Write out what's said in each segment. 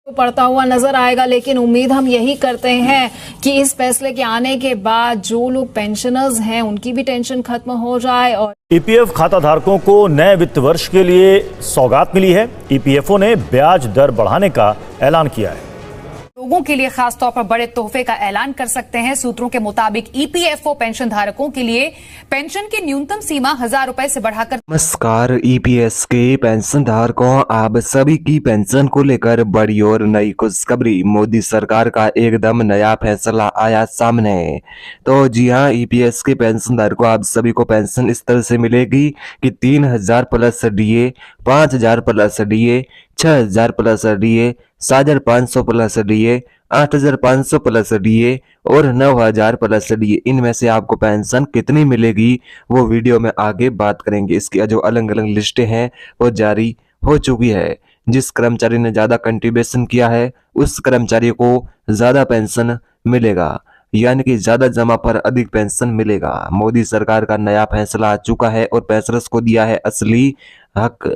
पड़ता हुआ नजर आएगा, लेकिन उम्मीद हम यही करते हैं कि इस फैसले के आने के बाद जो लोग पेंशनर्स हैं उनकी भी टेंशन खत्म हो जाए। और ईपीएफ खाता धारकों को नए वित्त वर्ष के लिए सौगात मिली है। ईपीएफओ ने ब्याज दर बढ़ाने का ऐलान किया है। लोगों के लिए खास तौर पर बड़े तोहफे का ऐलान कर सकते हैं। सूत्रों के मुताबिक ईपीएफओ पेंशन धारकों के लिए पेंशन की न्यूनतम सीमा 1000 रुपए से बढ़ाकर। नमस्कार, ईपीएस के पेंशन धारकों, आप सभी की पेंशन को लेकर बड़ी और नई खुशखबरी। मोदी सरकार का एकदम नया फैसला आया सामने। तो जी हां, ईपीएस के पेंशन धारकों, आप सभी को पेंशन इस तरह से मिलेगी कि 3000 plus DA, 5000 plus DA, 6000 plus DA, 7500 plus DA, 8500 plus DA और 9000 प्लस डीए। इनमें से आपको पेंशन कितनी मिलेगी वो वीडियो में आगे बात करेंगे। इसकी जो अलग अलग लिस्टें हैं वो जारी हो चुकी है। जिस कर्मचारी ने ज्यादा कंट्रीब्यूशन किया है उस कर्मचारी को ज्यादा पेंशन मिलेगा, यानी कि ज्यादा जमा पर अधिक पेंशन मिलेगा। मोदी सरकार का नया फैसला आ चुका है और पेंशनर्स को दिया है असली हक।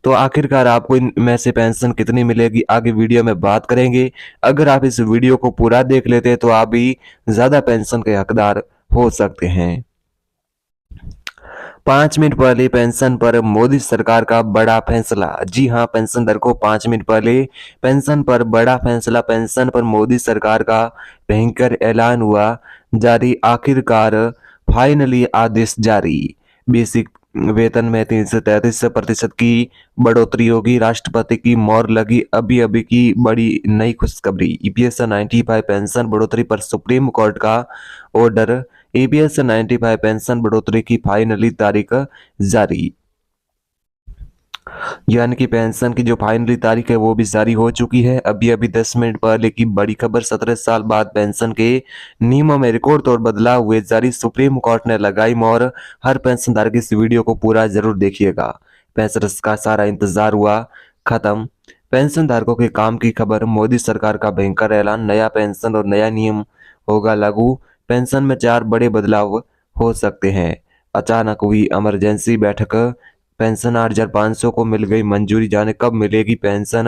तो आखिरकार आपको इनमें से पेंशन कितनी मिलेगी आगे वीडियो में बात करेंगे। अगर आप इस वीडियो को पूरा देख लेते तो आप भी ज्यादा पेंशन के हकदार हो सकते हैं। 5 मिनट पहले पेंशन पर मोदी सरकार का बड़ा फैसला। जी हां, पेंशन दर को 5 मिनट पहले पेंशन पर बड़ा फैसला। पेंशन पर मोदी सरकार का भयंकर ऐलान हुआ जारी। आखिरकार फाइनली आदेश जारी। बेसिक वेतन में 333% की बढ़ोतरी होगी। राष्ट्रपति की मोहर लगी। अभी अभी की बड़ी नई खुशखबरी। ईपीएस 95 पेंशन बढ़ोतरी पर सुप्रीम कोर्ट का ऑर्डर। ईपीएस 95 पेंशन बढ़ोतरी की फाइनली तारीख जारी, यानी कि पेंशन की जो फाइनली तारीख है वो भी जारी हो चुकी है। अभी अभी 10 मिनट पहले की बड़ी खबर। 17 साल बाद पेंशन के नियमों में रिकॉर्ड तोड़ बदलाव हुए जारी। सुप्रीम कोर्ट ने लगाई मोहर। हर पेंशन धारक इस वीडियो को पूरा जरूर देखिएगा। पेंशनर्स का सारा इंतजार हुआ खत्म। पेंशन धारकों के काम की खबर। मोदी सरकार का भयंकर ऐलान। नया पेंशन और नया नियम होगा लागू। पेंशन में 4 बड़े बदलाव हो सकते हैं। अचानक हुई इमरजेंसी बैठक। पेंशन 8500 को मिल गई मंजूरी। जाने कब मिलेगी पेंशन।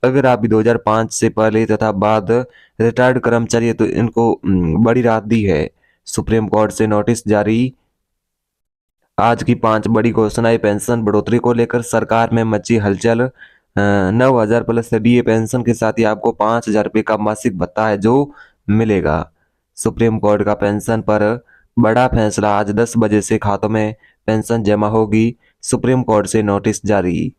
अगर आप 2005 से पहले तथा बाद रिटायर्ड कर्मचारी है तो इनको बड़ी राहत दी है। सुप्रीम कोर्ट से नोटिस जारी। आज की 5 बड़ी घोषणाएं पेंशन बढ़ोतरी को लेकर। सरकार में मची हलचल। 9000 प्लस डीए पेंशन के साथ ही आपको 5000 रुपये का मासिक भत्ता है जो मिलेगा। सुप्रीम कोर्ट का पेंशन पर बड़ा फैसला। आज 10 बजे से खातों में पेंशन जमा होगी। सुप्रीम कोर्ट से नोटिस जारी।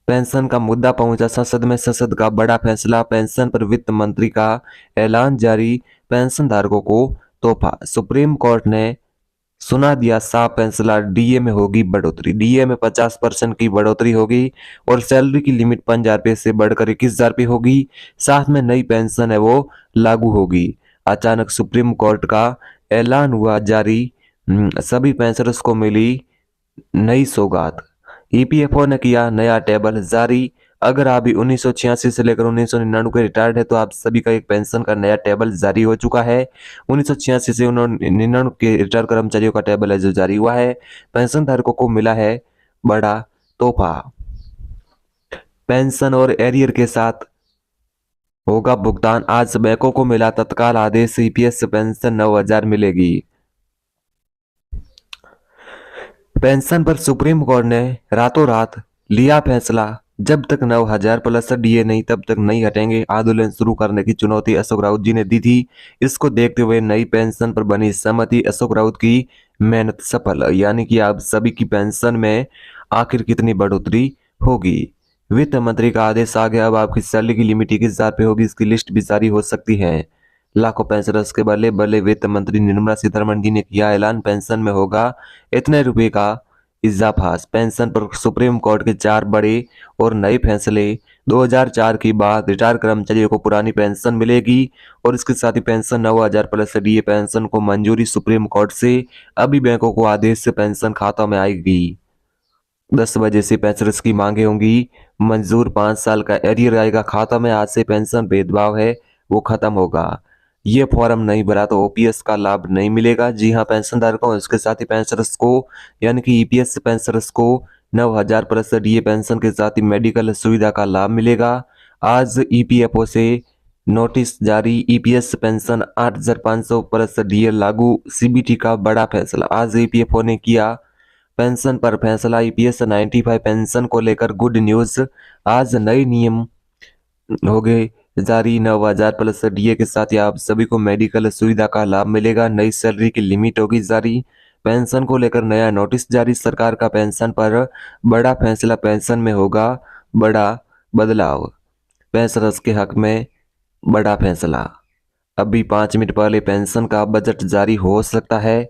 पेंशन का मुद्दा पहुंचा संसद में। संसद का बड़ा फैसला। पेंशन पर वित्त मंत्री का ऐलान जारी। पेंशन धारकों को तोहफा। सुप्रीम कोर्ट ने सुना दिया साफ फैसला। डीए में होगी बढ़ोतरी। डीए में 50% की बढ़ोतरी होगी और सैलरी की लिमिट 5000 रुपये से बढ़कर 21000 रुपये होगी। साथ में नई पेंशन है वो लागू होगी। अचानक सुप्रीम कोर्ट का ऐलान हुआ जारी। सभी पेंशनर्स को मिली नई सौगात। ईपीएफओ ने किया नया टेबल जारी। अगर आप भी 1986 से लेकर 1999 के रिटायर्ड है तो आप सभी का एक पेंशन का नया टेबल जारी हो चुका है। 1986 से 1999 के रिटायर्ड कर्मचारियों का टेबल है जो जारी हुआ है। पेंशन धारकों को मिला है बड़ा तोहफा। पेंशन और एरियर के साथ होगा भुगतान। आज बैंकों को मिला तत्काल आदेश। ईपीएस पेंशन 9000 मिलेगी। पेंशन पर सुप्रीम कोर्ट ने रातों रात लिया फैसला। जब तक 9000 प्लस डीए नहीं तब तक नहीं हटेंगे। आंदोलन शुरू करने की चुनौती अशोक राउत जी ने दी थी। इसको देखते हुए नई पेंशन पर बनी सहमति। अशोक राउत की मेहनत सफल, यानी कि आप सभी की पेंशन में आखिर कितनी बढ़ोतरी होगी। वित्त मंत्री का आदेश आ गया। अब आपकी सैलरी की लिमिट 21000 पे होगी। इसकी लिस्ट भी जारी हो सकती है। लाखों पेंशनर्स के बल्ले बल्ले। वित्त मंत्री निर्मला सीतारमण जी ने किया ऐलान। पेंशन में होगा इतने रुपए का इजाफा। पेंशन पर सुप्रीम कोर्ट के 4 बड़े और नए फैसले। 2004 की बाद रिटायर कर्मचारियों को पुरानी पेंशन मिलेगी और इसके साथ ही पेंशन 9000 प्लस डीए पेंशन को मंजूरी सुप्रीम कोर्ट से। अभी बैंकों को आदेश से पेंशन खातों में आएगी। 10 बजे से पेंशनर्स की मांगे होंगी मंजूर। 5 साल का एरियर आएगा खाता में। आज से पेंशन भेदभाव है वो खत्म होगा। ये फॉर्म नहीं भरा तो ओपीएस का लाभ नहीं मिलेगा। जी हां, पेंशन धारकों इसके साथ ही पेंशनर्स को, यानी कि ईपीएस पेंशनर्स को 9000 प्लस डीए पेंशन के साथ ही मेडिकल सुविधा का लाभ मिलेगा। आज ईपीएफओ से नोटिस जारी, ईपीएस पेंशन 8,500 प्लस डीए लागू, सीबीटी का बड़ा फैसला। आज ईपीएफओ ने किया पेंशन पर फैसला, ईपीएस 95 पेंशन को लेकर गुड न्यूज। आज नए नियम हो गए जारी, 9,000 प्लस डीए के साथ ही आप सभी को मेडिकल सुविधा का लाभ मिलेगा। नई सैलरी की लिमिट होगी जारी। पेंशन को लेकर नया नोटिस जारी, सरकार का पेंशन पर बड़ा फैसला, पेंशन में होगा बड़ा बदलाव, पेंशनर्स के हक में बड़ा फैसला। अभी 5 मिनट पहले पेंशन का बजट जारी हो सकता है,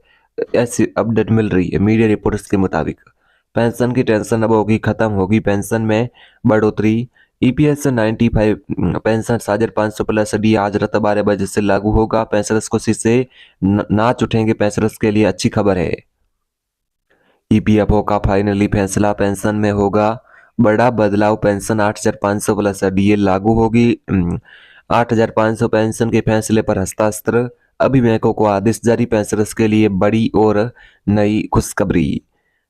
ऐसी अपडेट मिल रही है मीडिया रिपोर्ट्स के मुताबिक। पेंशन की टेंशन अब होगी खत्म, होगी पेंशन में बढ़ोतरी। ईपीएस 95 पेंशन 7,500 प्लस डी आज रात 12 बजे से लागू होगा। पेंशनर्स को से नाच उठेंगे, पेंशनर्स के लिए अच्छी खबर है। ईपीएफओ का फाइनली फैसला, पेंशन में होगा बड़ा बदलाव, पेंशन 8,500 प्लस डीए लागू होगी। 8,500 पेंशन के फैसले पर हस्ताक्षर, अभी बैंकों को आदेश जारी, पेंशनर्स के लिए बड़ी और नई खुशखबरी।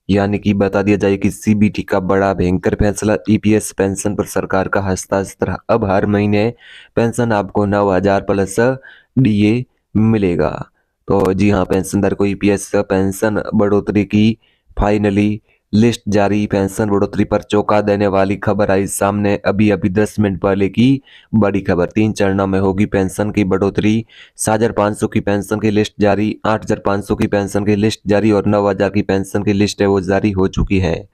यानी कि बता दिया जाए कि सीबीटी का बड़ा भयंकर फैसला, ईपीएस पेंशन पर सरकार का हस्ताक्षर। अब हर महीने पेंशन आपको 9,000 प्लस डीए मिलेगा। तो जी हाँ, पेंशनदार को ईपीएस पेंशन बढ़ोतरी की फाइनली लिस्ट जारी। पेंशन बढ़ोतरी पर चौंका देने वाली खबर आई सामने अभी 10 मिनट पहले की बड़ी खबर। 3 चरणों में होगी पेंशन की बढ़ोतरी। 7,500 की पेंशन की लिस्ट जारी, 8,500 की पेंशन की लिस्ट जारी और 9,000 की पेंशन की लिस्ट है वो जारी हो चुकी है।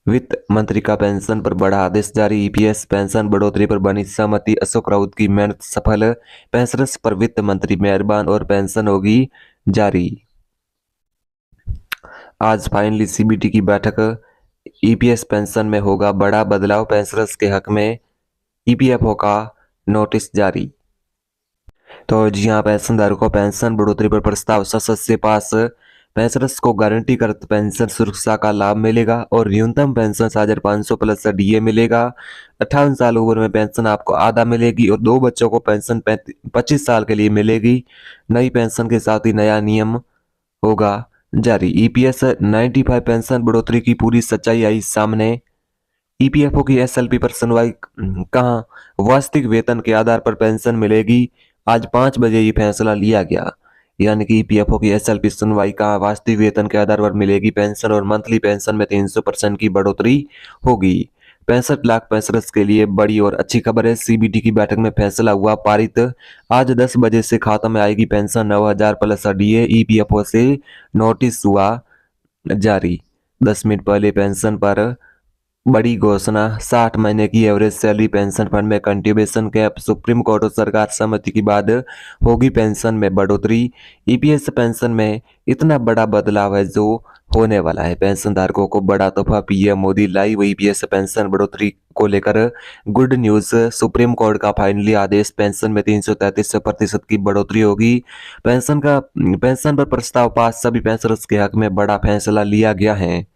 वित्त मंत्री का पेंशन पर बड़ा आदेश जारी, ईपीएस पेंशन बढ़ोतरी पर बनी सहमति, अशोक राउत की मेहनत सफल, पेंशनर्स पर वित्त मंत्री मेहरबान और पेंशन होगी जारी। आज फाइनली सीबीटी की बैठक, ईपीएस पेंशन में होगा बड़ा बदलाव, पेंशनर्स के हक में ईपीएफओ का नोटिस जारी। तो जी हाँ, पेंशनधारकों को पेंशन बढ़ोतरी पर प्रस्ताव संसद से पास, पेंशनर्स को गारंटी कर पेंशन सुरक्षा का लाभ मिलेगा और न्यूनतम पेंशन 7,500 प्लस डीए मिलेगा। 58 साल उम्र में पेंशन आपको आधा मिलेगी और 2 बच्चों को पेंशन 25 साल के लिए मिलेगी। नई पेंशन के साथ ही नया नियम होगा जारी। ईपीएस 95 पेंशन बढ़ोतरी की पूरी सच्चाई आई सामने। ईपीएफओ की एसएलपी पर सुनवाई कहां, वास्तविक वेतन के आधार पर पेंशन मिलेगी। आज 5 बजे ये फैसला लिया गया, यानी कि ईपीएफओ की एसएलपी सुनवाई कहां, वास्तविक वेतन के आधार पर मिलेगी पेंशन और मंथली पेंशन में 300% की बढ़ोतरी होगी। 65 लाख पेंशनर्स के लिए बड़ी और अच्छी खबर है। सीबीटी की बैठक में फैसला हुआ पारित, आज 10 बजे से खाता में आएगी पेंशन 9,000 प्लस डीए। ईपीएफओ से नोटिस हुआ जारी। 10 मिनट पहले पेंशन पर बड़ी घोषणा, 60 महीने की एवरेज सैलरी पेंशन फंड में कंट्रीब्यूशन कैप, सुप्रीम कोर्ट और सरकार सहमति के बाद होगी पेंशन में बढ़ोतरी। ईपीएस पेंशन में इतना बड़ा बदलाव है जो होने वाला है, पेंशनधारकों को बड़ा तोहफा PM Modi live. EPS pension बढ़ोतरी को लेकर गुड न्यूज, सुप्रीम कोर्ट का फाइनली आदेश, पेंशन में 333% की बढ़ोतरी होगी। पेंशन पर प्रस्ताव पास, सभी पेंशनर्स के हक में बड़ा फैसला लिया गया है।